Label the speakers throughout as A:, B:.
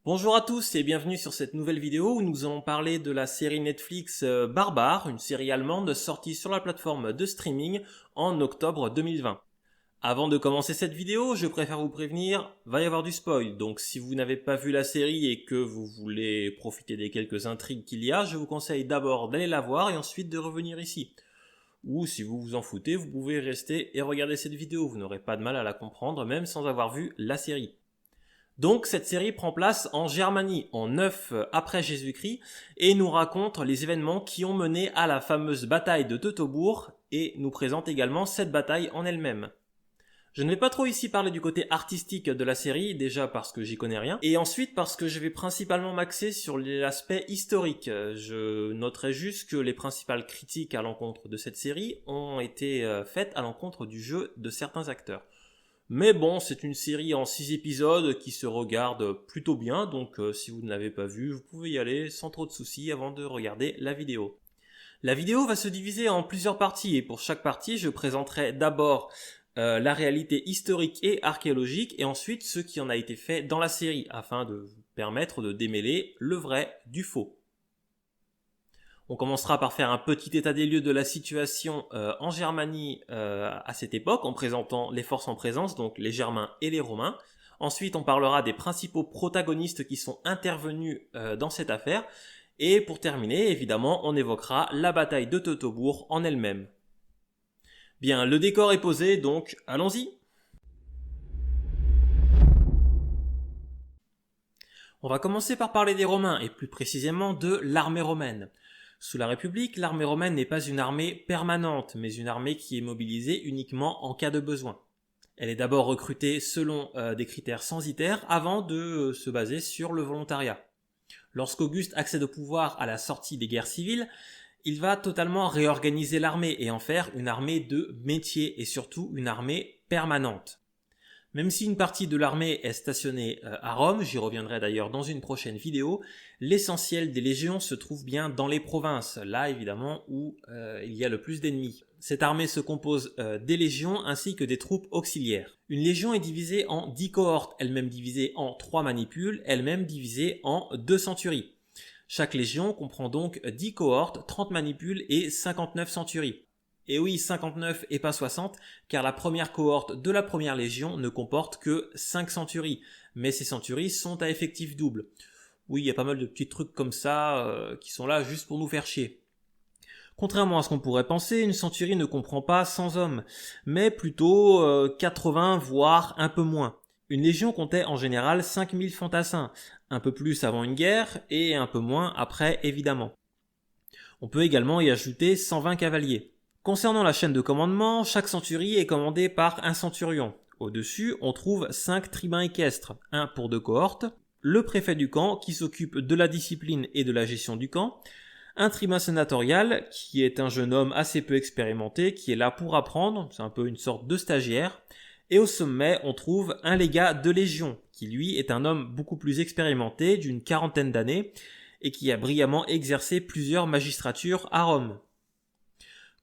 A: Bonjour à tous et bienvenue sur cette nouvelle vidéo où nous allons parler de la série Netflix Barbare, une série allemande sortie sur la plateforme de streaming en octobre 2020. Avant de commencer cette vidéo, je préfère vous prévenir, va y avoir du spoil, donc si vous n'avez pas vu la série et que vous voulez profiter des quelques intrigues qu'il y a, je vous conseille d'abord d'aller la voir et ensuite de revenir ici. Ou si vous vous en foutez, vous pouvez rester et regarder cette vidéo, vous n'aurez pas de mal à la comprendre même sans avoir vu la série. Donc cette série prend place en Germanie en 9 après Jésus-Christ et nous raconte les événements qui ont mené à la fameuse bataille de Teutobourg et nous présente également cette bataille en elle-même. Je ne vais pas trop ici parler du côté artistique de la série, déjà parce que j'y connais rien, et ensuite parce que je vais principalement m'axer sur l'aspect historique. Je noterai juste que les principales critiques à l'encontre de cette série ont été faites à l'encontre du jeu de certains acteurs. Mais bon, c'est une série en 6 épisodes qui se regarde plutôt bien, donc si vous ne l'avez pas vue, vous pouvez y aller sans trop de soucis avant de regarder la vidéo. La vidéo va se diviser en plusieurs parties et pour chaque partie, je présenterai d'abord la réalité historique et archéologique et ensuite ce qui en a été fait dans la série afin de vous permettre de démêler le vrai du faux. On commencera par faire un petit état des lieux de la situation en Germanie à cette époque, en présentant les forces en présence, donc les Germains et les Romains. Ensuite, on parlera des principaux protagonistes qui sont intervenus dans cette affaire. Et pour terminer, évidemment, on évoquera la bataille de Teutobourg en elle-même. Bien, le décor est posé, donc allons-y. On va commencer par parler des Romains, et plus précisément de l'armée romaine. Sous la République, l'armée romaine n'est pas une armée permanente, mais une armée qui est mobilisée uniquement en cas de besoin. Elle est d'abord recrutée selon des critères censitaires avant de se baser sur le volontariat. Lorsqu'Auguste accède au pouvoir à la sortie des guerres civiles, il va totalement réorganiser l'armée et en faire une armée de métier et surtout une armée permanente. Même si une partie de l'armée est stationnée à Rome, j'y reviendrai d'ailleurs dans une prochaine vidéo, l'essentiel des légions se trouve bien dans les provinces, là évidemment où il y a le plus d'ennemis. Cette armée se compose des légions ainsi que des troupes auxiliaires. Une légion est divisée en 10 cohortes, elle-même divisée en 3 manipules, elle-même divisée en 2 centuries. Chaque légion comprend donc 10 cohortes, 30 manipules et 59 centuries. Et oui, 59 et pas 60, car la première cohorte de la première légion ne comporte que 5 centuries, mais ces centuries sont à effectif double. Oui, il y a pas mal de petits trucs comme ça qui sont là juste pour nous faire chier. Contrairement à ce qu'on pourrait penser, une centurie ne comprend pas 100 hommes, mais plutôt 80 voire un peu moins. Une légion comptait en général 5000 fantassins, un peu plus avant une guerre et un peu moins après évidemment. On peut également y ajouter 120 cavaliers. Concernant la chaîne de commandement, chaque centurie est commandée par un centurion. Au-dessus, on trouve 5 tribuns équestres, un pour 2 cohortes, le préfet du camp qui s'occupe de la discipline et de la gestion du camp, un tribun sénatorial qui est un jeune homme assez peu expérimenté qui est là pour apprendre, c'est un peu une sorte de stagiaire, et au sommet on trouve un légat de légion qui lui est un homme beaucoup plus expérimenté d'une 40aine d'années et qui a brillamment exercé plusieurs magistratures à Rome.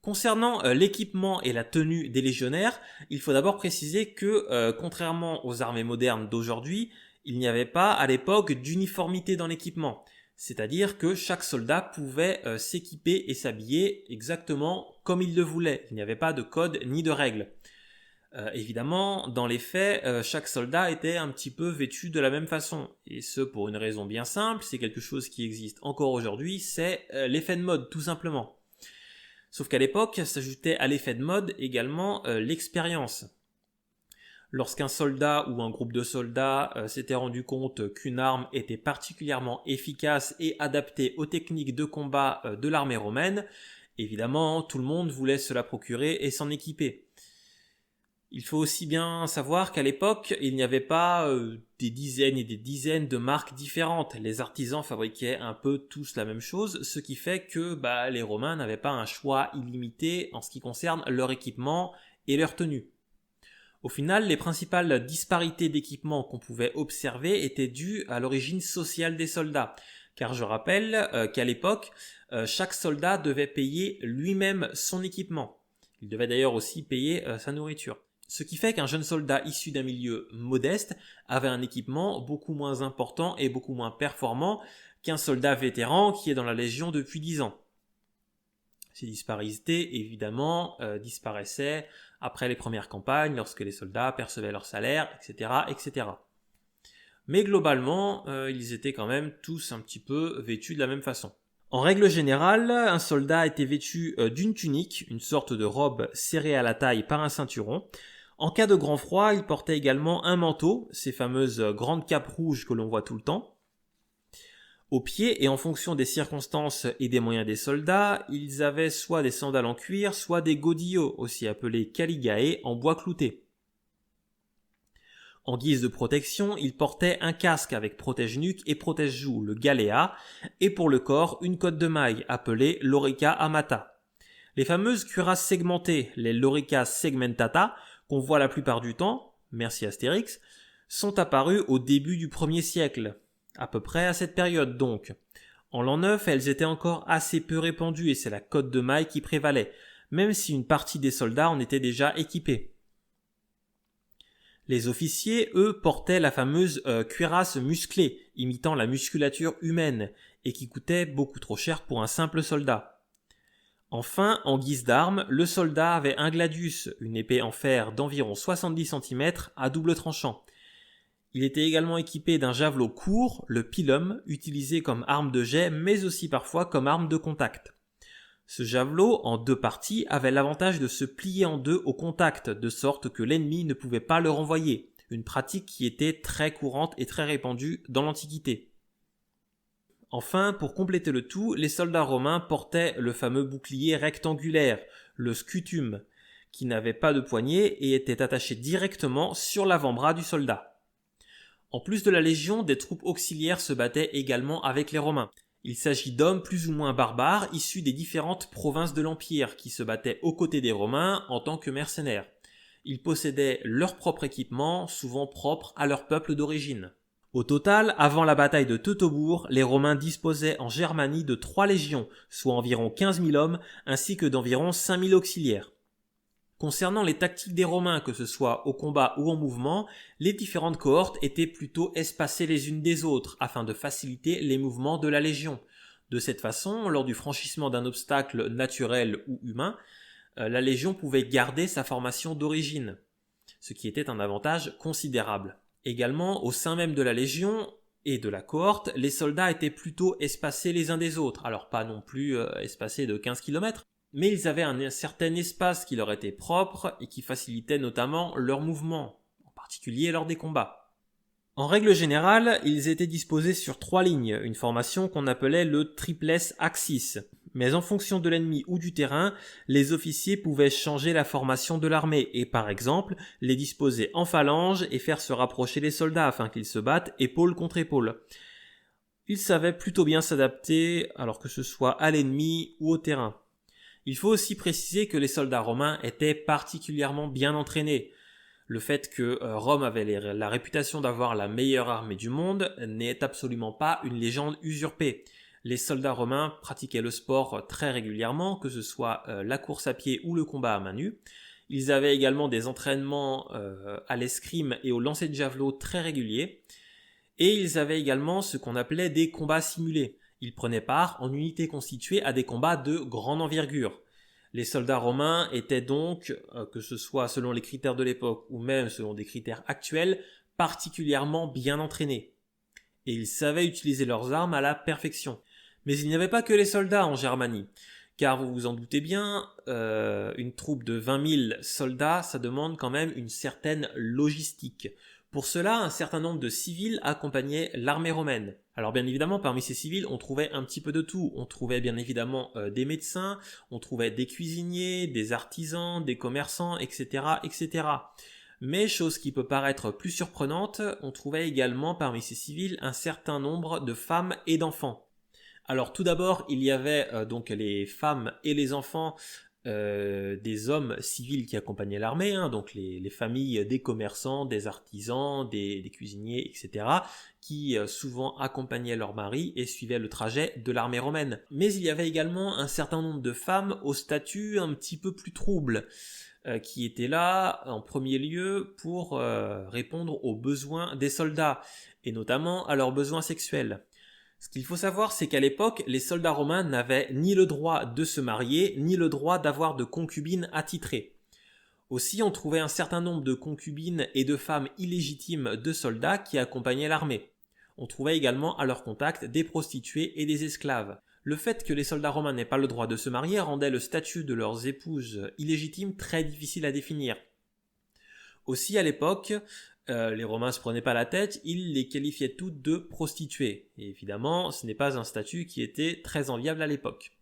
A: Concernant l'équipement et la tenue des légionnaires, il faut d'abord préciser que, contrairement aux armées modernes d'aujourd'hui, il n'y avait pas à l'époque d'uniformité dans l'équipement. C'est-à-dire que chaque soldat pouvait s'équiper et s'habiller exactement comme il le voulait. Il n'y avait pas de code ni de règles. Évidemment, dans les faits, chaque soldat était un petit peu vêtu de la même façon. Et ce pour une raison bien simple, c'est quelque chose qui existe encore aujourd'hui, c'est l'effet de mode tout simplement. Sauf qu'à l'époque, s'ajoutait à l'effet de mode également l'expérience. Lorsqu'un soldat ou un groupe de soldats s'était rendu compte qu'une arme était particulièrement efficace et adaptée aux techniques de combat de l'armée romaine, évidemment, tout le monde voulait se la procurer et s'en équiper. Il faut aussi bien savoir qu'à l'époque, il n'y avait pas des dizaines et des dizaines de marques différentes. Les artisans fabriquaient un peu tous la même chose, ce qui fait que les Romains n'avaient pas un choix illimité en ce qui concerne leur équipement et leur tenue. Au final, les principales disparités d'équipement qu'on pouvait observer étaient dues à l'origine sociale des soldats. Car je rappelle qu'à l'époque, chaque soldat devait payer lui-même son équipement. Il devait d'ailleurs aussi payer sa nourriture. Ce qui fait qu'un jeune soldat issu d'un milieu modeste avait un équipement beaucoup moins important et beaucoup moins performant qu'un soldat vétéran qui est dans la Légion depuis 10 ans. Ces disparités, évidemment, disparaissaient après les premières campagnes, lorsque les soldats percevaient leur salaire, etc., etc. Mais globalement, ils étaient quand même tous un petit peu vêtus de la même façon. En règle générale, un soldat était vêtu d'une tunique, une sorte de robe serrée à la taille par un ceinturon. En cas de grand froid, il portait également un manteau, ces fameuses grandes capes rouges que l'on voit tout le temps. Aux pieds, et en fonction des circonstances et des moyens des soldats, ils avaient soit des sandales en cuir, soit des godillots, aussi appelés caligae, en bois clouté. En guise de protection, ils portaient un casque avec protège-nuque et protège-joue, le galéa, et pour le corps, une cotte de maille, appelée lorica amata. Les fameuses cuirasses segmentées, les lorica segmentata, qu'on voit la plupart du temps, merci Astérix, sont apparues au début du 1er siècle, à peu près à cette période donc. En l'an 9, elles étaient encore assez peu répandues et c'est la cotte de maille qui prévalait, même si une partie des soldats en était déjà équipés. Les officiers, eux, portaient la fameuse cuirasse musclée, imitant la musculature humaine, et qui coûtait beaucoup trop cher pour un simple soldat. Enfin, en guise d'arme, le soldat avait un gladius, une épée en fer d'environ 70 cm à double tranchant. Il était également équipé d'un javelot court, le pilum, utilisé comme arme de jet, mais aussi parfois comme arme de contact. Ce javelot, en 2 parties, avait l'avantage de se plier en 2 au contact, de sorte que l'ennemi ne pouvait pas le renvoyer, une pratique qui était très courante et très répandue dans l'Antiquité. Enfin, pour compléter le tout, les soldats romains portaient le fameux bouclier rectangulaire, le scutum, qui n'avait pas de poignée et était attaché directement sur l'avant-bras du soldat. En plus de la Légion, des troupes auxiliaires se battaient également avec les Romains. Il s'agit d'hommes plus ou moins barbares issus des différentes provinces de l'Empire qui se battaient aux côtés des Romains en tant que mercenaires. Ils possédaient leur propre équipement, souvent propre à leur peuple d'origine. Au total, avant la bataille de Teutobourg, les Romains disposaient en Germanie de 3 légions, soit environ 15 000 hommes, ainsi que d'environ 5 000 auxiliaires. Concernant les tactiques des Romains, que ce soit au combat ou en mouvement, les différentes cohortes étaient plutôt espacées les unes des autres, afin de faciliter les mouvements de la légion. De cette façon, lors du franchissement d'un obstacle naturel ou humain, la légion pouvait garder sa formation d'origine, ce qui était un avantage considérable. Également, au sein même de la Légion et de la cohorte, les soldats étaient plutôt espacés les uns des autres. Alors pas non plus espacés de 15 km, mais ils avaient un certain espace qui leur était propre et qui facilitait notamment leur mouvement, en particulier lors des combats. En règle générale, ils étaient disposés sur 3 lignes, une formation qu'on appelait le triples axis. Mais en fonction de l'ennemi ou du terrain, les officiers pouvaient changer la formation de l'armée et par exemple les disposer en phalange et faire se rapprocher les soldats afin qu'ils se battent épaule contre épaule. Ils savaient plutôt bien s'adapter alors que ce soit à l'ennemi ou au terrain. Il faut aussi préciser que les soldats romains étaient particulièrement bien entraînés. Le fait que Rome avait la réputation d'avoir la meilleure armée du monde n'est absolument pas une légende usurpée. Les soldats romains pratiquaient le sport très régulièrement, que ce soit la course à pied ou le combat à main nue. Ils avaient également des entraînements à l'escrime et au lancer de javelot très réguliers. Et ils avaient également ce qu'on appelait des combats simulés. Ils prenaient part en unités constituées à des combats de grande envergure. Les soldats romains étaient donc, que ce soit selon les critères de l'époque ou même selon des critères actuels, particulièrement bien entraînés. Et ils savaient utiliser leurs armes à la perfection. Mais il n'y avait pas que les soldats en Germanie, car vous vous en doutez bien, une troupe de 20 000 soldats, ça demande quand même une certaine logistique. Pour cela, un certain nombre de civils accompagnaient l'armée romaine. Alors bien évidemment, parmi ces civils, on trouvait un petit peu de tout. On trouvait bien évidemment des médecins, on trouvait des cuisiniers, des artisans, des commerçants, etc., etc. Mais, chose qui peut paraître plus surprenante, on trouvait également parmi ces civils un certain nombre de femmes et d'enfants. Alors tout d'abord, il y avait donc les femmes et les enfants des hommes civils qui accompagnaient l'armée, donc les familles des commerçants, des artisans, des cuisiniers, etc., qui souvent accompagnaient leurs maris et suivaient le trajet de l'armée romaine. Mais il y avait également un certain nombre de femmes au statut un petit peu plus trouble, qui étaient là en premier lieu pour répondre aux besoins des soldats, et notamment à leurs besoins sexuels. Ce qu'il faut savoir, c'est qu'à l'époque, les soldats romains n'avaient ni le droit de se marier, ni le droit d'avoir de concubines attitrées. Aussi, on trouvait un certain nombre de concubines et de femmes illégitimes de soldats qui accompagnaient l'armée. On trouvait également à leur contact des prostituées et des esclaves. Le fait que les soldats romains n'aient pas le droit de se marier rendait le statut de leurs épouses illégitimes très difficile à définir. Aussi, à l'époque, les Romains se prenaient pas la tête, ils les qualifiaient toutes de prostituées. Et évidemment, ce n'est pas un statut qui était très enviable à l'époque.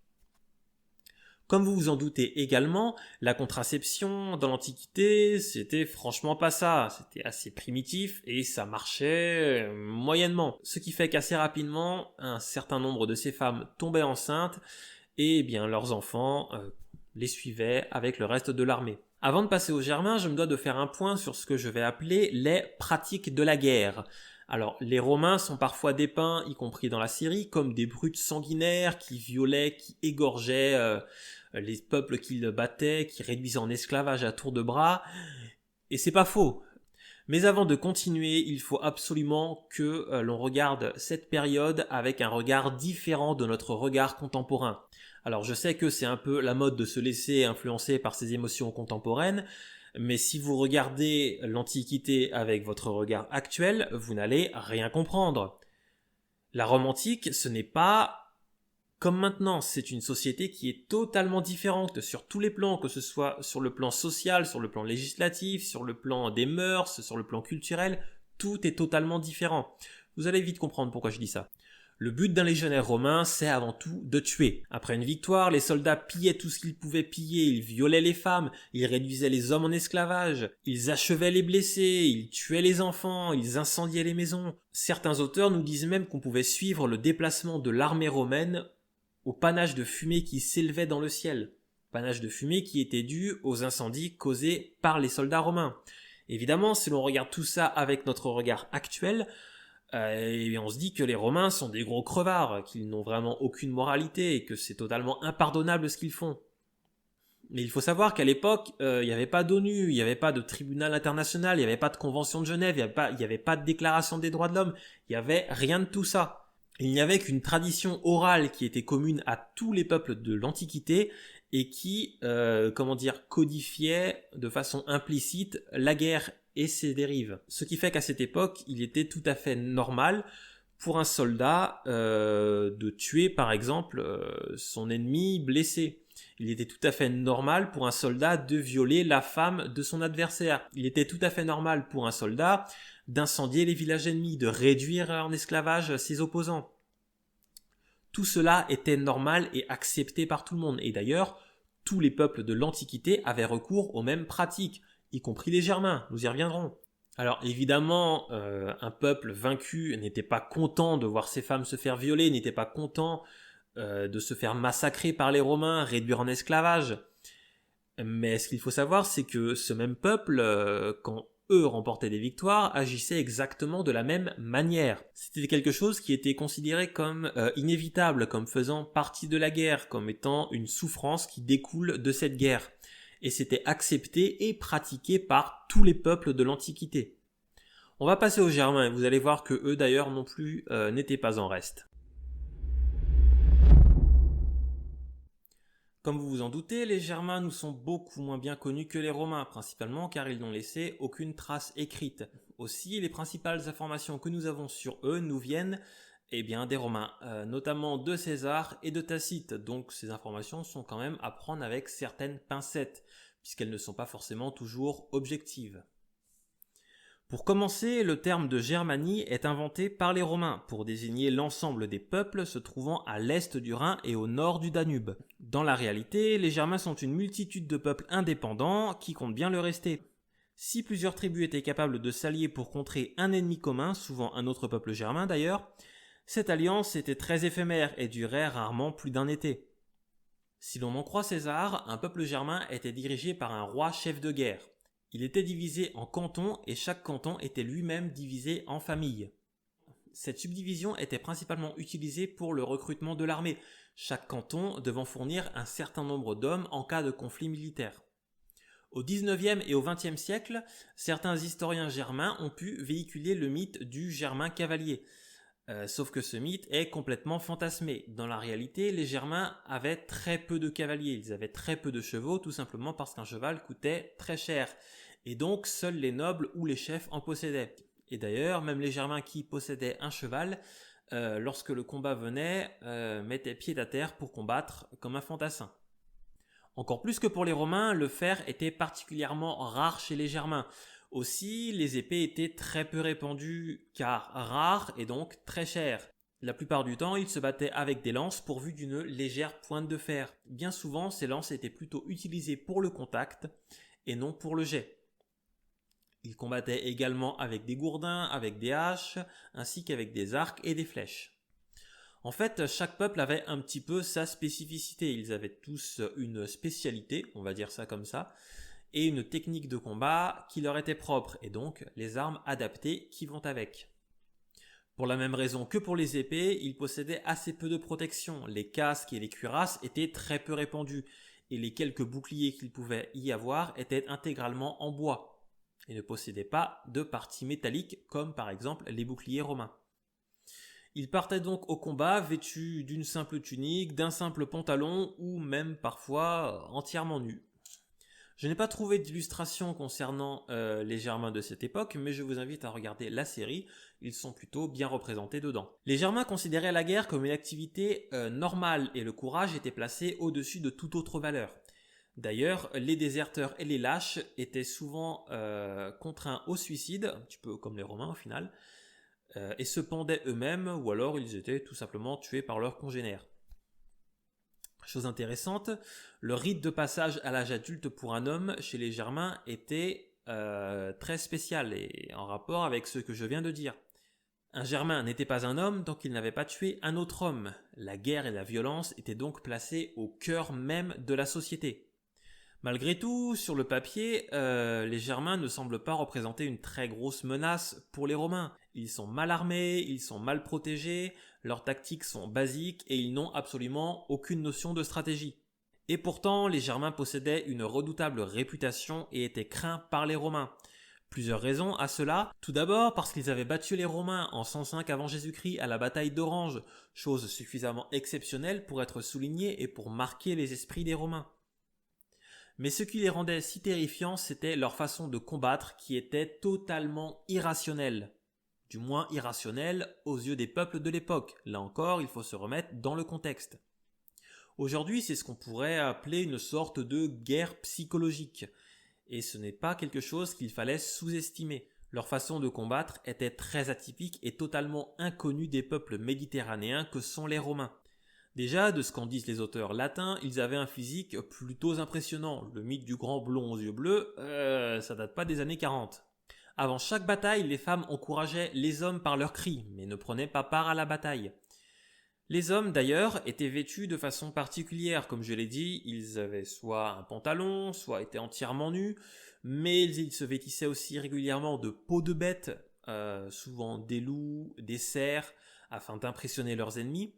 A: Comme vous vous en doutez également, la contraception dans l'Antiquité, c'était franchement pas ça. C'était assez primitif et ça marchait moyennement. Ce qui fait qu'assez rapidement, un certain nombre de ces femmes tombaient enceintes et bien leurs enfants les suivaient avec le reste de l'armée. Avant de passer aux Germains, je me dois de faire un point sur ce que je vais appeler les pratiques de la guerre. Alors, les Romains sont parfois dépeints, y compris dans la Syrie, comme des brutes sanguinaires qui violaient, qui égorgeaient les peuples qu'ils battaient, qui réduisaient en esclavage à tour de bras. Et c'est pas faux. Mais avant de continuer, il faut absolument que l'on regarde cette période avec un regard différent de notre regard contemporain. Alors je sais que c'est un peu la mode de se laisser influencer par ces émotions contemporaines, mais si vous regardez l'Antiquité avec votre regard actuel, vous n'allez rien comprendre. La Rome antique, ce n'est pas comme maintenant, c'est une société qui est totalement différente sur tous les plans, que ce soit sur le plan social, sur le plan législatif, sur le plan des mœurs, sur le plan culturel, tout est totalement différent. Vous allez vite comprendre pourquoi je dis ça. Le but d'un légionnaire romain, c'est avant tout de tuer. Après une victoire, les soldats pillaient tout ce qu'ils pouvaient piller, ils violaient les femmes, ils réduisaient les hommes en esclavage, ils achevaient les blessés, ils tuaient les enfants, ils incendiaient les maisons. Certains auteurs nous disent même qu'on pouvait suivre le déplacement de l'armée romaine au panache de fumée qui s'élevait dans le ciel. Panache de fumée qui était dû aux incendies causés par les soldats romains. Évidemment, si l'on regarde tout ça avec notre regard actuel, on se dit que les Romains sont des gros crevards, qu'ils n'ont vraiment aucune moralité et que c'est totalement impardonnable ce qu'ils font. Mais il faut savoir qu'à l'époque, il n'y avait pas d'ONU, il n'y avait pas de tribunal international, il n'y avait pas de convention de Genève, il n'y avait pas de déclaration des droits de l'homme, il n'y avait rien de tout ça. Il n'y avait qu'une tradition orale qui était commune à tous les peuples de l'Antiquité et qui, codifiait de façon implicite la guerre et ses dérives. Ce qui fait qu'à cette époque, il était tout à fait normal pour un soldat de tuer, par exemple, son ennemi blessé. Il était tout à fait normal pour un soldat de violer la femme de son adversaire. Il était tout à fait normal pour un soldat d'incendier les villages ennemis, de réduire en esclavage ses opposants. Tout cela était normal et accepté par tout le monde. Et d'ailleurs, tous les peuples de l'Antiquité avaient recours aux mêmes pratiques, y compris les Germains, nous y reviendrons. Alors évidemment, un peuple vaincu n'était pas content de voir ses femmes se faire violer, n'était pas content de se faire massacrer par les Romains, réduire en esclavage. Mais ce qu'il faut savoir, c'est que ce même peuple, quand eux remportaient des victoires, agissaient exactement de la même manière. C'était quelque chose qui était considéré comme inévitable, comme faisant partie de la guerre, comme étant une souffrance qui découle de cette guerre. Et c'était accepté et pratiqué par tous les peuples de l'Antiquité. On va passer aux Germains, et vous allez voir que eux d'ailleurs non plus n'étaient pas en reste. Comme vous vous en doutez, les Germains nous sont beaucoup moins bien connus que les Romains, principalement car ils n'ont laissé aucune trace écrite. Aussi, les principales informations que nous avons sur eux nous viennent des Romains, notamment de César et de Tacite. Donc ces informations sont quand même à prendre avec certaines pincettes, puisqu'elles ne sont pas forcément toujours objectives. Pour commencer, le terme de Germanie est inventé par les Romains pour désigner l'ensemble des peuples se trouvant à l'est du Rhin et au nord du Danube. Dans la réalité, les Germains sont une multitude de peuples indépendants qui comptent bien le rester. Si plusieurs tribus étaient capables de s'allier pour contrer un ennemi commun, souvent un autre peuple germain d'ailleurs, cette alliance était très éphémère et durait rarement plus d'un été. Si l'on en croit César, un peuple germain était dirigé par un roi chef de guerre. Il était divisé en cantons et chaque canton était lui-même divisé en familles. Cette subdivision était principalement utilisée pour le recrutement de l'armée, chaque canton devant fournir un certain nombre d'hommes en cas de conflit militaire. Au XIXe et au XXe siècle, certains historiens germains ont pu véhiculer le mythe du Germain cavalier. Sauf que ce mythe est complètement fantasmé. Dans la réalité, les Germains avaient très peu de cavaliers, ils avaient très peu de chevaux, tout simplement parce qu'un cheval coûtait très cher. Et donc, seuls les nobles ou les chefs en possédaient. Et d'ailleurs, même les Germains qui possédaient un cheval, lorsque le combat venait, mettaient pied à terre pour combattre comme un fantassin. Encore plus que pour les Romains, le fer était particulièrement rare chez les Germains. Aussi, les épées étaient très peu répandues car rares et donc très chères. La plupart du temps, ils se battaient avec des lances pourvues d'une légère pointe de fer. Bien souvent, ces lances étaient plutôt utilisées pour le contact et non pour le jet. Ils combattaient également avec des gourdins, avec des haches, ainsi qu'avec des arcs et des flèches. En fait, chaque peuple avait un petit peu sa spécificité. Ils avaient tous une spécialité, on va dire ça comme ça, et une technique de combat qui leur était propre, et donc les armes adaptées qui vont avec. Pour la même raison que pour les épées, ils possédaient assez peu de protection. Les casques et les cuirasses étaient très peu répandus, et les quelques boucliers qu'il pouvait y avoir étaient intégralement en bois, et ne possédaient pas de partie métallique comme par exemple les boucliers romains. Ils partaient donc au combat vêtus d'une simple tunique, d'un simple pantalon ou même parfois entièrement nus. Je n'ai pas trouvé d'illustration concernant les Germains de cette époque, mais je vous invite à regarder la série, ils sont plutôt bien représentés dedans. Les Germains considéraient la guerre comme une activité normale et le courage était placé au-dessus de toute autre valeur. D'ailleurs, les déserteurs et les lâches étaient souvent contraints au suicide, un petit peu comme les Romains au final, et se pendaient eux-mêmes ou alors ils étaient tout simplement tués par leurs congénères. Chose intéressante, le rite de passage à l'âge adulte pour un homme chez les Germains était très spécial et en rapport avec ce que je viens de dire. Un Germain n'était pas un homme tant qu'il n'avait pas tué un autre homme. La guerre et la violence étaient donc placées au cœur même de la société. Malgré tout, sur le papier, les Germains ne semblent pas représenter une très grosse menace pour les Romains. Ils sont mal armés, ils sont mal protégés, leurs tactiques sont basiques et ils n'ont absolument aucune notion de stratégie. Et pourtant, les Germains possédaient une redoutable réputation et étaient craints par les Romains. Plusieurs raisons à cela. Tout d'abord parce qu'ils avaient battu les Romains en 105 avant Jésus-Christ à la bataille d'Orange, chose suffisamment exceptionnelle pour être soulignée et pour marquer les esprits des Romains. Mais ce qui les rendait si terrifiants, c'était leur façon de combattre qui était totalement irrationnelle. Du moins irrationnelle aux yeux des peuples de l'époque. Là encore, il faut se remettre dans le contexte. Aujourd'hui, c'est ce qu'on pourrait appeler une sorte de guerre psychologique. Et ce n'est pas quelque chose qu'il fallait sous-estimer. Leur façon de combattre était très atypique et totalement inconnue des peuples méditerranéens que sont les Romains. Déjà, de ce qu'en disent les auteurs latins, ils avaient un physique plutôt impressionnant. Le mythe du grand blond aux yeux bleus, ça date pas des années 40. Avant chaque bataille, les femmes encourageaient les hommes par leurs cris, mais ne prenaient pas part à la bataille. Les hommes, d'ailleurs, étaient vêtus de façon particulière. Comme je l'ai dit, ils avaient soit un pantalon, soit étaient entièrement nus, mais ils se vêtissaient aussi régulièrement de peaux de bêtes, souvent des loups, des cerfs, afin d'impressionner leurs ennemis.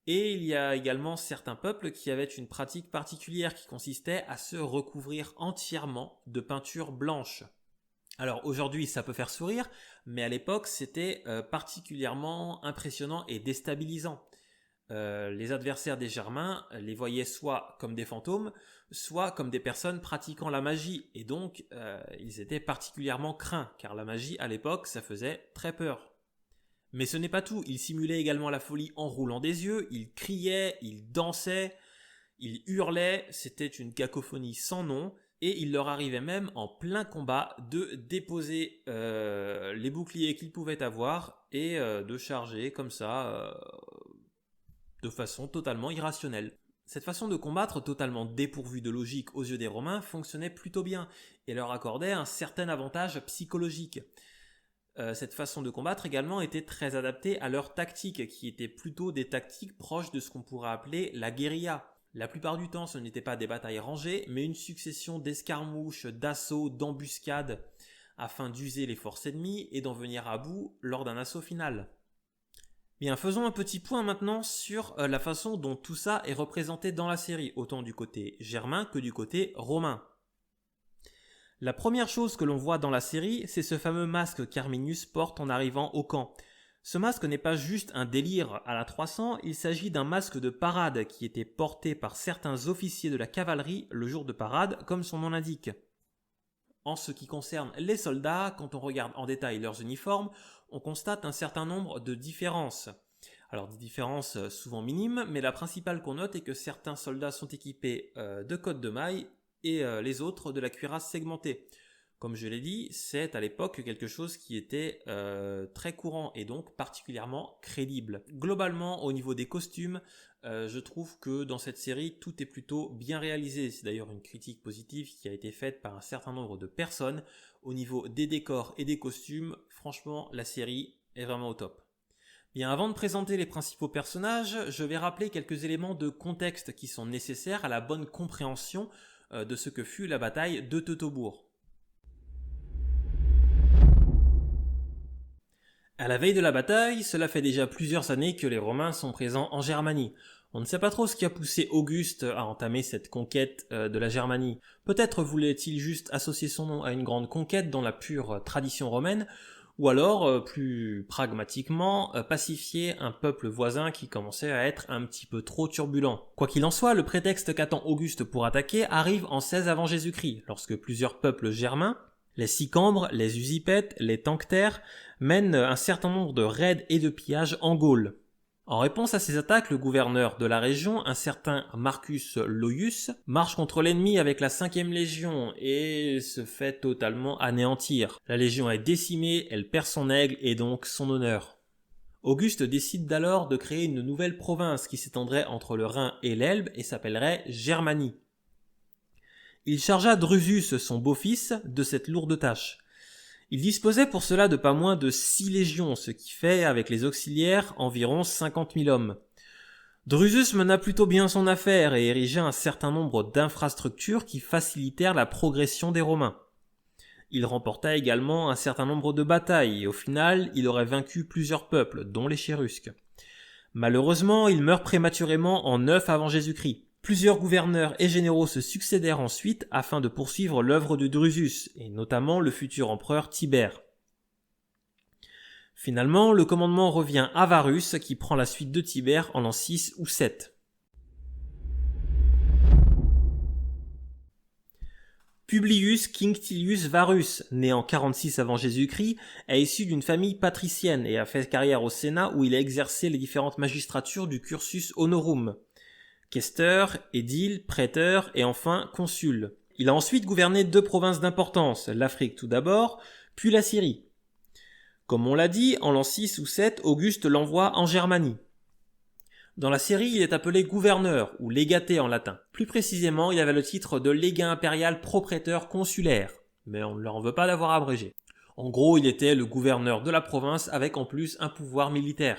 A: Et il y a également certains peuples qui avaient une pratique particulière qui consistait à se recouvrir entièrement de peinture blanche. Alors aujourd'hui ça peut faire sourire, mais à l'époque c'était particulièrement impressionnant et déstabilisant. Les adversaires des Germains les voyaient soit comme des fantômes, soit comme des personnes pratiquant la magie, et donc ils étaient particulièrement craints, car la magie à l'époque ça faisait très peur. Mais ce n'est pas tout, ils simulaient également la folie en roulant des yeux, ils criaient, ils dansaient, ils hurlaient, c'était une cacophonie sans nom, et il leur arrivait même en plein combat de déposer les boucliers qu'ils pouvaient avoir et de charger comme ça de façon totalement irrationnelle. Cette façon de combattre totalement dépourvue de logique aux yeux des Romains fonctionnait plutôt bien et leur accordait un certain avantage psychologique. Cette façon de combattre également était très adaptée à leurs tactiques, qui étaient plutôt des tactiques proches de ce qu'on pourrait appeler la guérilla. La plupart du temps, ce n'étaient pas des batailles rangées, mais une succession d'escarmouches, d'assauts, d'embuscades, afin d'user les forces ennemies et d'en venir à bout lors d'un assaut final. Bien, faisons un petit point maintenant sur la façon dont tout ça est représenté dans la série, autant du côté germain que du côté romain. La première chose que l'on voit dans la série, c'est ce fameux masque qu'Arminius porte en arrivant au camp. Ce masque n'est pas juste un délire à la 300, il s'agit d'un masque de parade qui était porté par certains officiers de la cavalerie le jour de parade, comme son nom l'indique. En ce qui concerne les soldats, quand on regarde en détail leurs uniformes, on constate un certain nombre de différences. Alors des différences souvent minimes, mais la principale qu'on note est que certains soldats sont équipés de cottes de mailles et les autres de la cuirasse segmentée. Comme je l'ai dit, c'est à l'époque quelque chose qui était très courant et donc particulièrement crédible. Globalement, au niveau des costumes, je trouve que dans cette série, tout est plutôt bien réalisé. C'est d'ailleurs une critique positive qui a été faite par un certain nombre de personnes. Au niveau des décors et des costumes, franchement, la série est vraiment au top. Bien, avant de présenter les principaux personnages, je vais rappeler quelques éléments de contexte qui sont nécessaires à la bonne compréhension de ce que fut la bataille de Teutobourg. À la veille de la bataille, cela fait déjà plusieurs années que les Romains sont présents en Germanie. On ne sait pas trop ce qui a poussé Auguste à entamer cette conquête de la Germanie. Peut-être voulait-il juste associer son nom à une grande conquête dans la pure tradition romaine, ou alors, plus pragmatiquement, pacifier un peuple voisin qui commençait à être un petit peu trop turbulent. Quoi qu'il en soit, le prétexte qu'attend Auguste pour attaquer arrive en 16 avant Jésus-Christ, lorsque plusieurs peuples germains, les Sicambres, les Usipètes, les Tenctères, mènent un certain nombre de raids et de pillages en Gaule. En réponse à ces attaques, le gouverneur de la région, un certain Marcus Loius, marche contre l'ennemi avec la 5e légion et se fait totalement anéantir. La légion est décimée, elle perd son aigle et donc son honneur. Auguste décide alors de créer une nouvelle province qui s'étendrait entre le Rhin et l'Elbe et s'appellerait Germanie. Il chargea Drusus, son beau-fils, de cette lourde tâche. Il disposait pour cela de pas moins de 6 légions, ce qui fait, avec les auxiliaires, environ 50 000 hommes. Drusus mena plutôt bien son affaire et érigea un certain nombre d'infrastructures qui facilitèrent la progression des Romains. Il remporta également un certain nombre de batailles et au final, il aurait vaincu plusieurs peuples, dont les Chérusques. Malheureusement, il meurt prématurément en 9 avant Jésus-Christ. Plusieurs gouverneurs et généraux se succédèrent ensuite afin de poursuivre l'œuvre de Drusus, et notamment le futur empereur Tibère. Finalement, le commandement revient à Varus qui prend la suite de Tibère en l'an 6 ou 7. Publius Quinctilius Varus, né en 46 avant Jésus-Christ, est issu d'une famille patricienne et a fait carrière au Sénat où il a exercé les différentes magistratures du cursus honorum. Questeur, édile, prêteur et enfin consul. Il a ensuite gouverné 2 provinces d'importance, l'Afrique tout d'abord, puis la Syrie. Comme on l'a dit, en l'an 6 ou 7, Auguste l'envoie en Germanie. Dans la série, il est appelé gouverneur, ou légaté en latin. Plus précisément, il avait le titre de légat impérial propréteur consulaire, mais on ne leur en veut pas d'avoir abrégé. En gros, il était le gouverneur de la province avec en plus un pouvoir militaire.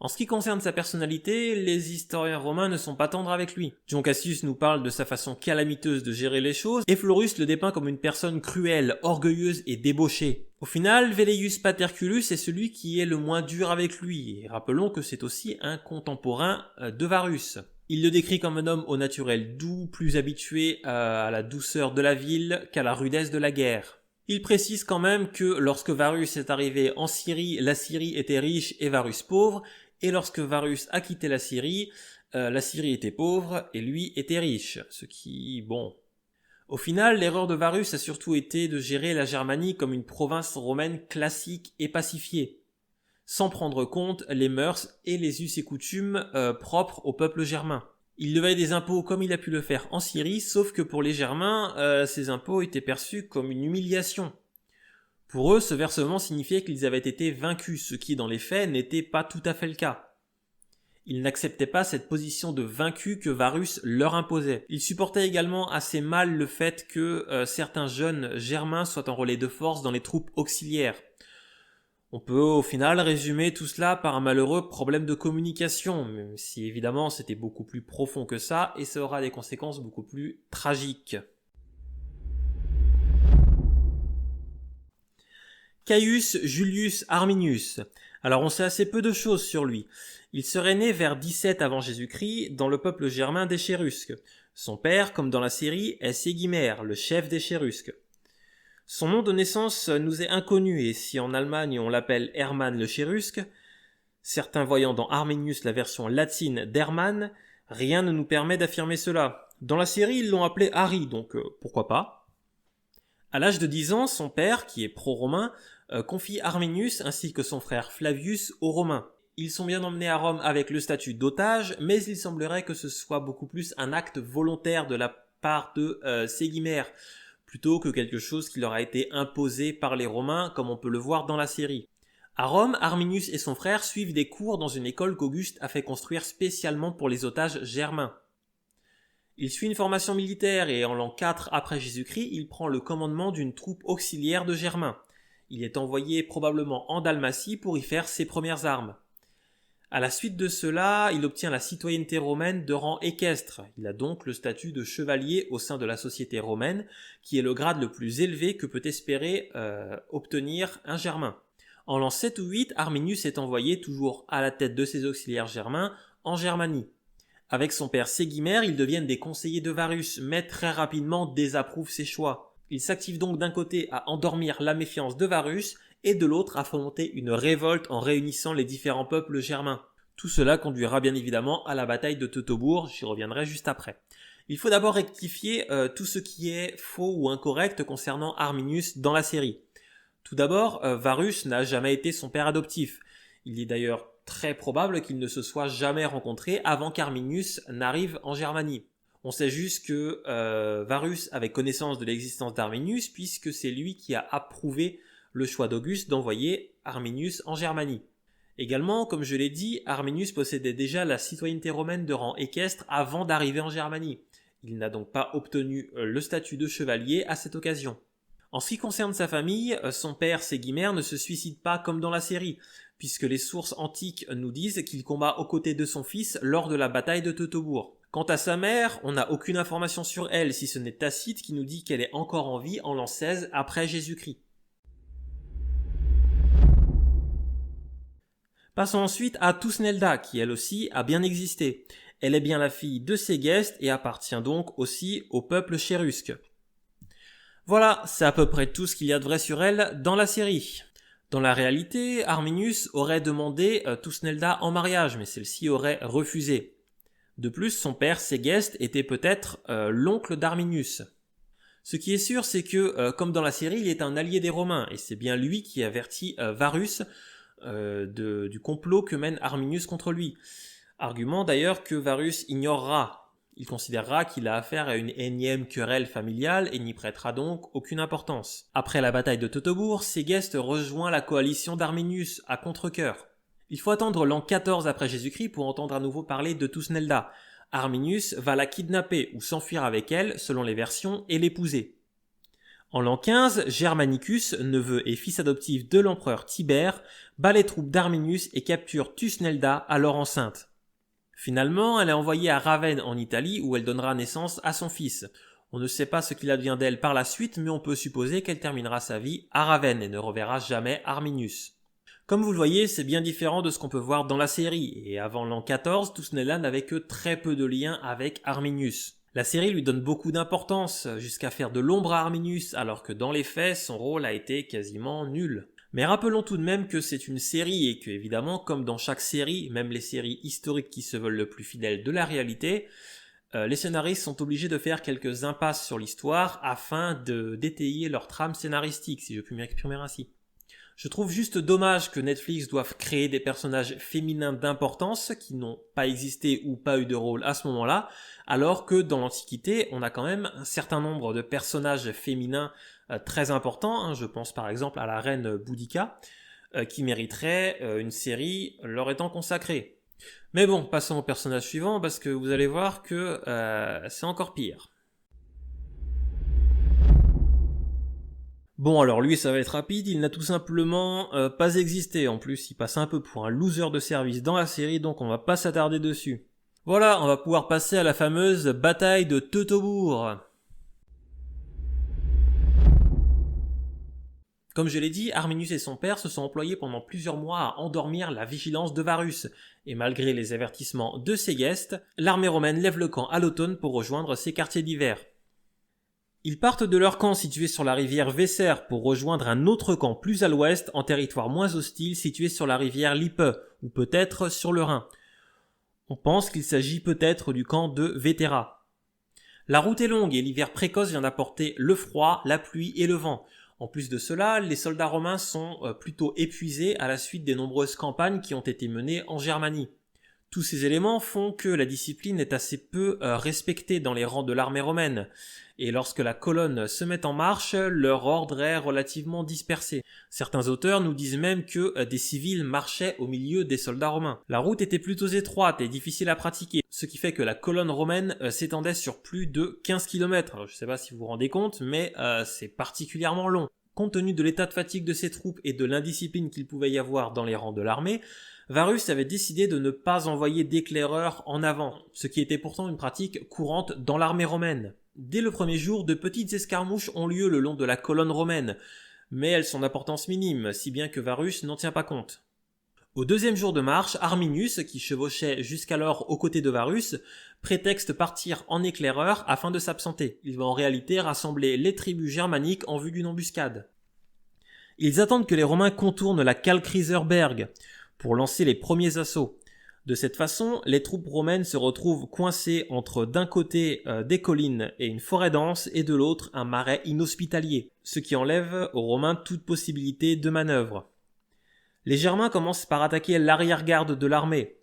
A: En ce qui concerne sa personnalité, les historiens romains ne sont pas tendres avec lui. Dion Cassius nous parle de sa façon calamiteuse de gérer les choses, et Florus le dépeint comme une personne cruelle, orgueilleuse et débauchée. Au final, Velleius Paterculus est celui qui est le moins dur avec lui, et rappelons que c'est aussi un contemporain de Varus. Il le décrit comme un homme au naturel doux, plus habitué à la douceur de la ville qu'à la rudesse de la guerre. Il précise quand même que lorsque Varus est arrivé en Syrie, la Syrie était riche et Varus pauvre, et lorsque Varus a quitté la Syrie était pauvre et lui était riche, ce qui, bon... Au final, l'erreur de Varus a surtout été de gérer la Germanie comme une province romaine classique et pacifiée, sans prendre compte les mœurs et les us et coutumes propres au peuple germain. Il levait des impôts comme il a pu le faire en Syrie, sauf que pour les Germains, ces impôts étaient perçus comme une humiliation. Pour eux, ce versement signifiait qu'ils avaient été vaincus, ce qui, dans les faits, n'était pas tout à fait le cas. Ils n'acceptaient pas cette position de vaincu que Varus leur imposait. Ils supportaient également assez mal le fait que certains jeunes germains soient enrôlés de force dans les troupes auxiliaires. On peut au final résumer tout cela par un malheureux problème de communication, même si évidemment c'était beaucoup plus profond que ça et ça aura des conséquences beaucoup plus tragiques. Caius Julius Arminius. Alors on sait assez peu de choses sur lui. Il serait né vers 17 avant Jésus-Christ dans le peuple germain des Chérusques. Son père, comme dans la série, est Ségimer, le chef des Chérusques. Son nom de naissance nous est inconnu et si en Allemagne on l'appelle Hermann le Chérusque, certains voyant dans Arminius la version latine d'Hermann, rien ne nous permet d'affirmer cela. Dans la série, ils l'ont appelé Harry, donc pourquoi pas. À l'âge de 10 ans, son père, qui est pro-romain, confie Arminius ainsi que son frère Flavius aux Romains. Ils sont bien emmenés à Rome avec le statut d'otage, mais il semblerait que ce soit beaucoup plus un acte volontaire de la part de Ségimer, plutôt que quelque chose qui leur a été imposé par les Romains, comme on peut le voir dans la série. À Rome, Arminius et son frère suivent des cours dans une école qu'Auguste a fait construire spécialement pour les otages germains. Il suit une formation militaire et en l'an 4 après Jésus-Christ, il prend le commandement d'une troupe auxiliaire de Germains. Il est envoyé probablement en Dalmatie pour y faire ses premières armes. À la suite de cela, il obtient la citoyenneté romaine de rang équestre. Il a donc le statut de chevalier au sein de la société romaine, qui est le grade le plus élevé que peut espérer obtenir un Germain. En l'an 7 ou 8, Arminius est envoyé, toujours à la tête de ses auxiliaires germains, en Germanie. Avec son père Ségimer, ils deviennent des conseillers de Varus, mais très rapidement désapprouvent ses choix. Il s'active donc d'un côté à endormir la méfiance de Varus, et de l'autre à fomenter une révolte en réunissant les différents peuples germains. Tout cela conduira bien évidemment à la bataille de Teutobourg, j'y reviendrai juste après. Il faut d'abord rectifier tout ce qui est faux ou incorrect concernant Arminius dans la série. Tout d'abord, Varus n'a jamais été son père adoptif. Il est d'ailleurs très probable qu'ils ne se soient jamais rencontrés avant qu'Arminius n'arrive en Germanie. On sait juste que Varus avait connaissance de l'existence d'Arminius puisque c'est lui qui a approuvé le choix d'Auguste d'envoyer Arminius en Germanie. Également, comme je l'ai dit, Arminius possédait déjà la citoyenneté romaine de rang équestre avant d'arriver en Germanie. Il n'a donc pas obtenu le statut de chevalier à cette occasion. En ce qui concerne sa famille, son père Ségimer ne se suicide pas comme dans la série, puisque les sources antiques nous disent qu'il combat aux côtés de son fils lors de la bataille de Teutobourg. Quant à sa mère, on n'a aucune information sur elle, si ce n'est Tacite qui nous dit qu'elle est encore en vie en l'an 16 après Jésus-Christ. Passons ensuite à Thusnelda, qui elle aussi a bien existé. Elle est bien la fille de Ségeste et appartient donc aussi au peuple chérusque. Voilà, c'est à peu près tout ce qu'il y a de vrai sur elle dans la série. Dans la réalité, Arminius aurait demandé Thusnelda en mariage, mais celle-ci aurait refusé. De plus, son père Ségeste était peut-être l'oncle d'Arminius. Ce qui est sûr, c'est que, comme dans la série, il est un allié des Romains, et c'est bien lui qui avertit Varus du complot que mène Arminius contre lui. Argument d'ailleurs que Varus ignorera. Il considérera qu'il a affaire à une énième querelle familiale et n'y prêtera donc aucune importance. Après la bataille de Teutobourg, Ségeste rejoint la coalition d'Arminius à contre-cœur. Il faut attendre l'an 14 après Jésus-Christ pour entendre à nouveau parler de Thusnelda. Arminius va la kidnapper ou s'enfuir avec elle, selon les versions, et l'épouser. En l'an 15, Germanicus, neveu et fils adoptif de l'empereur Tibère, bat les troupes d'Arminius et capture Thusnelda, alors enceinte. Finalement, elle est envoyée à Ravenne en Italie où elle donnera naissance à son fils. On ne sait pas ce qu'il advient d'elle par la suite, mais on peut supposer qu'elle terminera sa vie à Ravenne et ne reverra jamais Arminius. Comme vous le voyez, c'est bien différent de ce qu'on peut voir dans la série, et avant l'an 14, Thusnelda n'avait que très peu de liens avec Arminius. La série lui donne beaucoup d'importance, jusqu'à faire de l'ombre à Arminius, alors que dans les faits, son rôle a été quasiment nul. Mais rappelons tout de même que c'est une série et que, évidemment, comme dans chaque série, même les séries historiques qui se veulent le plus fidèles de la réalité, les scénaristes sont obligés de faire quelques impasses sur l'histoire afin d'étayer leur trame scénaristique, si je puis m'exprimer ainsi. Je trouve juste dommage que Netflix doive créer des personnages féminins d'importance qui n'ont pas existé ou pas eu de rôle à ce moment-là, alors que dans l'Antiquité, on a quand même un certain nombre de personnages féminins très importants. Je pense par exemple à la reine Boudica, qui mériterait une série leur étant consacrée. Mais bon, passons au personnage suivant parce que vous allez voir que c'est encore pire. Bon alors lui ça va être rapide, il n'a tout simplement pas existé, en plus il passe un peu pour un loser de service dans la série, donc on va pas s'attarder dessus. Voilà, on va pouvoir passer à la fameuse bataille de Teutobourg. Comme je l'ai dit, Arminius et son père se sont employés pendant plusieurs mois à endormir la vigilance de Varus, et malgré les avertissements de Ségeste, l'armée romaine lève le camp à l'automne pour rejoindre ses quartiers d'hiver. Ils partent de leur camp situé sur la rivière Weser pour rejoindre un autre camp plus à l'ouest en territoire moins hostile situé sur la rivière Lippe, ou peut-être sur le Rhin. On pense qu'il s'agit peut-être du camp de Vétéra. La route est longue et l'hiver précoce vient d'apporter le froid, la pluie et le vent. En plus de cela, les soldats romains sont plutôt épuisés à la suite des nombreuses campagnes qui ont été menées en Germanie. Tous ces éléments font que la discipline est assez peu respectée dans les rangs de l'armée romaine. Et lorsque la colonne se met en marche, leur ordre est relativement dispersé. Certains auteurs nous disent même que des civils marchaient au milieu des soldats romains. La route était plutôt étroite et difficile à pratiquer, ce qui fait que la colonne romaine s'étendait sur plus de 15 km. Alors, je ne sais pas si vous vous rendez compte, mais c'est particulièrement long. Compte tenu de l'état de fatigue de ses troupes et de l'indiscipline qu'il pouvait y avoir dans les rangs de l'armée, Varus avait décidé de ne pas envoyer d'éclaireurs en avant, ce qui était pourtant une pratique courante dans l'armée romaine. Dès le premier jour, de petites escarmouches ont lieu le long de la colonne romaine, mais elles sont d'importance minime, si bien que Varus n'en tient pas compte. Au deuxième jour de marche, Arminius, qui chevauchait jusqu'alors aux côtés de Varus, prétexte partir en éclaireur afin de s'absenter. Il va en réalité rassembler les tribus germaniques en vue d'une embuscade. Ils attendent que les Romains contournent la Kalkriserberg pour lancer les premiers assauts. De cette façon, les troupes romaines se retrouvent coincées entre d'un côté des collines et une forêt dense et de l'autre un marais inhospitalier, ce qui enlève aux Romains toute possibilité de manœuvre. Les Germains commencent par attaquer l'arrière-garde de l'armée.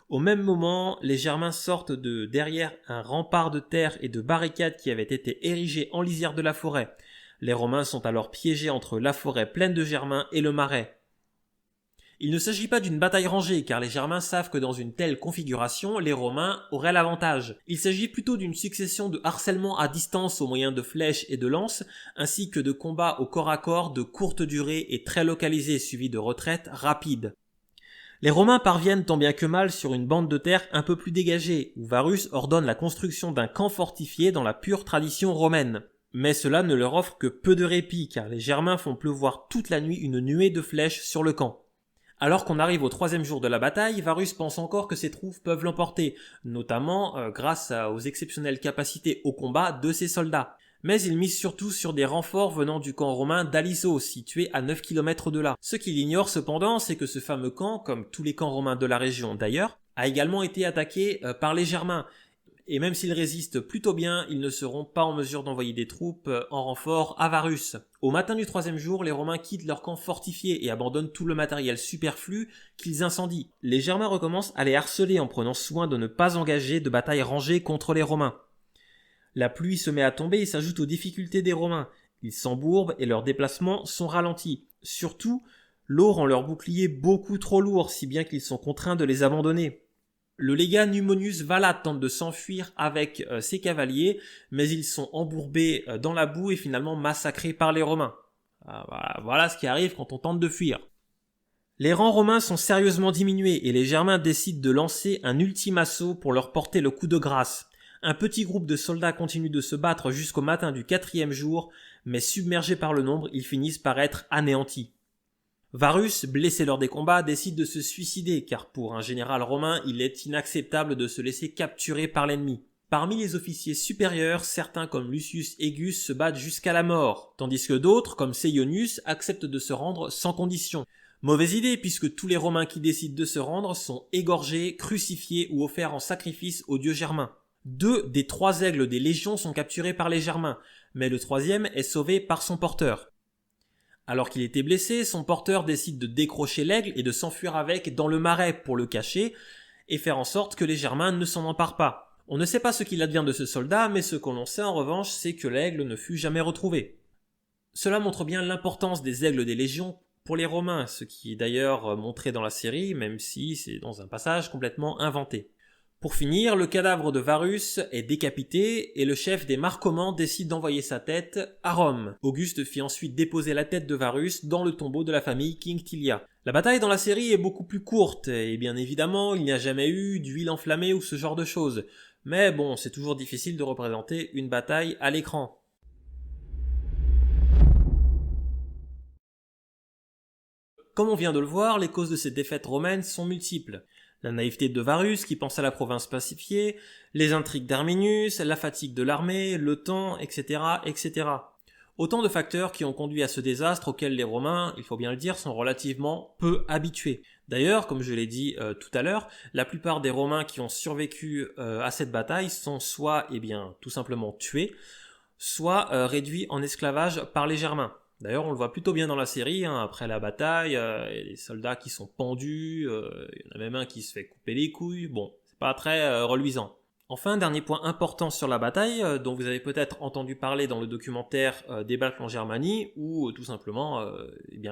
A: Au même moment, les Germains sortent de derrière un rempart de terre et de barricades qui avait été érigé en lisière de la forêt. Les Romains sont alors piégés entre la forêt pleine de Germains et le marais. Il ne s'agit pas d'une bataille rangée, car les Germains savent que dans une telle configuration, les Romains auraient l'avantage. Il s'agit plutôt d'une succession de harcèlements à distance au moyen de flèches et de lances, ainsi que de combats au corps à corps de courte durée et très localisés, suivis de retraites rapides. Les Romains parviennent tant bien que mal sur une bande de terre un peu plus dégagée, où Varus ordonne la construction d'un camp fortifié dans la pure tradition romaine. Mais cela ne leur offre que peu de répit, car les Germains font pleuvoir toute la nuit une nuée de flèches sur le camp. Alors qu'on arrive au troisième jour de la bataille, Varus pense encore que ses troupes peuvent l'emporter, notamment grâce aux exceptionnelles capacités au combat de ses soldats. Mais il mise surtout sur des renforts venant du camp romain d'Aliso, situé à 9 km de là. Ce qu'il ignore cependant, c'est que ce fameux camp, comme tous les camps romains de la région d'ailleurs, a également été attaqué par les Germains. Et même s'ils résistent plutôt bien, ils ne seront pas en mesure d'envoyer des troupes en renfort à Varus. Au matin du troisième jour, les Romains quittent leur camp fortifié et abandonnent tout le matériel superflu qu'ils incendient. Les Germains recommencent à les harceler en prenant soin de ne pas engager de bataille rangée contre les Romains. La pluie se met à tomber et s'ajoute aux difficultés des Romains. Ils s'embourbent et leurs déplacements sont ralentis. Surtout, l'eau rend leurs boucliers beaucoup trop lourds, si bien qu'ils sont contraints de les abandonner. Le légat Numonius Valla tente de s'enfuir avec ses cavaliers, mais ils sont embourbés dans la boue et finalement massacrés par les Romains. Voilà ce qui arrive quand on tente de fuir. Les rangs romains sont sérieusement diminués et les Germains décident de lancer un ultime assaut pour leur porter le coup de grâce. Un petit groupe de soldats continue de se battre jusqu'au matin du quatrième jour, mais submergés par le nombre, ils finissent par être anéantis. Varus, blessé lors des combats, décide de se suicider, car pour un général romain, il est inacceptable de se laisser capturer par l'ennemi. Parmi les officiers supérieurs, certains comme Lucius Aegus se battent jusqu'à la mort, tandis que d'autres, comme Seionius, acceptent de se rendre sans condition. Mauvaise idée, puisque tous les Romains qui décident de se rendre sont égorgés, crucifiés ou offerts en sacrifice aux dieux germains. 2 des 3 aigles des légions sont capturés par les Germains, mais le 3e est sauvé par son porteur. Alors qu'il était blessé, son porteur décide de décrocher l'aigle et de s'enfuir avec dans le marais pour le cacher et faire en sorte que les Germains ne s'en emparent pas. On ne sait pas ce qu'il advient de ce soldat, mais ce que l'on sait en revanche, c'est que l'aigle ne fut jamais retrouvé. Cela montre bien l'importance des aigles des légions pour les Romains, ce qui est d'ailleurs montré dans la série, même si c'est dans un passage complètement inventé. Pour finir, le cadavre de Varus est décapité et le chef des Marcomannes décide d'envoyer sa tête à Rome. Auguste fit ensuite déposer la tête de Varus dans le tombeau de la famille Quinctilia. La bataille dans la série est beaucoup plus courte et bien évidemment il n'y a jamais eu d'huile enflammée ou ce genre de choses. Mais bon, c'est toujours difficile de représenter une bataille à l'écran. Comme on vient de le voir, les causes de cette défaite romaine sont multiples. La naïveté de Varus qui pense à la province pacifiée, les intrigues d'Arminius, la fatigue de l'armée, le temps, etc., etc. Autant de facteurs qui ont conduit à ce désastre auquel les Romains, il faut bien le dire, sont relativement peu habitués. D'ailleurs, comme je l'ai dit tout à l'heure, la plupart des Romains qui ont survécu à cette bataille sont soit, tout simplement tués, soit réduits en esclavage par les Germains. D'ailleurs, on le voit plutôt bien dans la série, après la bataille, il y a des soldats qui sont pendus, il y en a même un qui se fait couper les couilles, bon, c'est pas très reluisant. Enfin, dernier point important sur la bataille, dont vous avez peut-être entendu parler dans le documentaire Des Balkans en Germanie, ou tout simplement,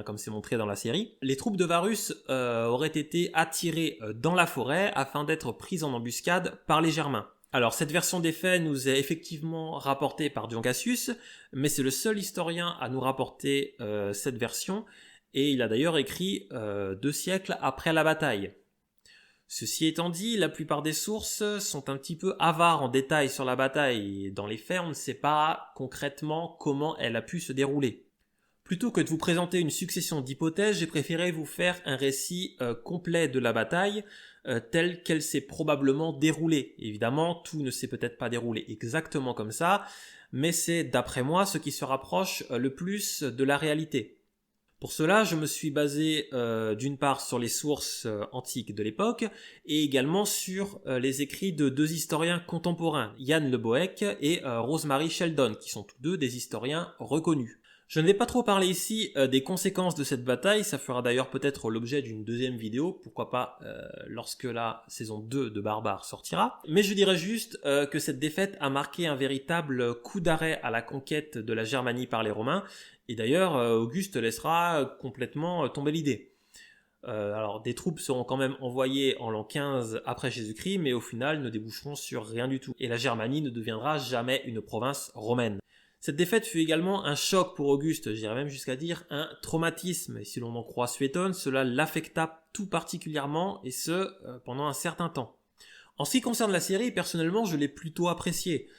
A: comme c'est montré dans la série, les troupes de Varus auraient été attirées dans la forêt afin d'être prises en embuscade par les Germains. Alors, cette version des faits nous est effectivement rapportée par Dion Cassius, mais c'est le seul historien à nous rapporter cette version, et il a d'ailleurs écrit 2 siècles après la bataille. Ceci étant dit, la plupart des sources sont un petit peu avares en détail sur la bataille, et dans les faits, on ne sait pas concrètement comment elle a pu se dérouler. Plutôt que de vous présenter une succession d'hypothèses, j'ai préféré vous faire un récit complet de la bataille, telle qu'elle s'est probablement déroulée. Évidemment, tout ne s'est peut-être pas déroulé exactement comme ça, mais c'est d'après moi ce qui se rapproche le plus de la réalité. Pour cela, je me suis basé d'une part sur les sources antiques de l'époque et également sur les écrits de 2 historiens contemporains, Jan Le Boec et Rosemary Sheldon, qui sont tous 2 des historiens reconnus. Je ne vais pas trop parler ici des conséquences de cette bataille, ça fera d'ailleurs peut-être l'objet d'une 2e vidéo, pourquoi pas lorsque la saison 2 de Barbares sortira. Mais je dirais juste que cette défaite a marqué un véritable coup d'arrêt à la conquête de la Germanie par les Romains, et d'ailleurs Auguste laissera complètement tomber l'idée. Alors des troupes seront quand même envoyées en l'an 15 après Jésus-Christ, mais au final ne déboucheront sur rien du tout, et la Germanie ne deviendra jamais une province romaine. Cette défaite fut également un choc pour Auguste, j'irais même jusqu'à dire un traumatisme, et si l'on en croit Suétone, cela l'affecta tout particulièrement, et ce, pendant un certain temps. En ce qui concerne la série, personnellement, je l'ai plutôt appréciée.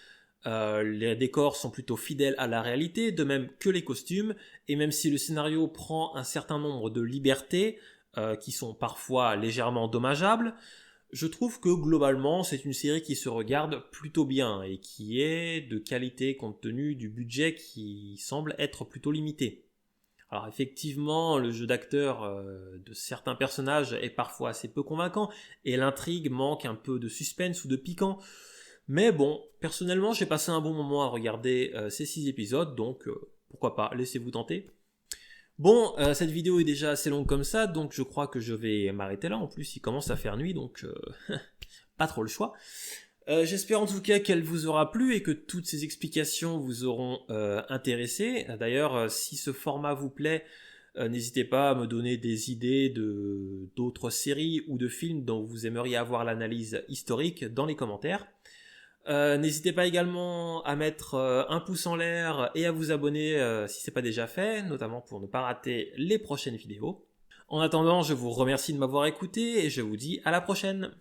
A: Les décors sont plutôt fidèles à la réalité, de même que les costumes, et même si le scénario prend un certain nombre de libertés, qui sont parfois légèrement dommageables, je trouve que globalement c'est une série qui se regarde plutôt bien et qui est de qualité compte tenu du budget qui semble être plutôt limité. Alors effectivement, le jeu d'acteur de certains personnages est parfois assez peu convaincant et l'intrigue manque un peu de suspense ou de piquant. Mais bon, personnellement j'ai passé un bon moment à regarder ces 6 épisodes, donc pourquoi pas, laissez-vous tenter. Bon, cette vidéo est déjà assez longue comme ça, donc je crois que je vais m'arrêter là. En plus, il commence à faire nuit, donc pas trop le choix. J'espère en tout cas qu'elle vous aura plu et que toutes ces explications vous auront intéressé. D'ailleurs, si ce format vous plaît, n'hésitez pas à me donner des idées d'autres séries ou de films dont vous aimeriez avoir l'analyse historique dans les commentaires. N'hésitez pas également à mettre un pouce en l'air et à vous abonner si ce n'est pas déjà fait, notamment pour ne pas rater les prochaines vidéos. En attendant, je vous remercie de m'avoir écouté et je vous dis à la prochaine.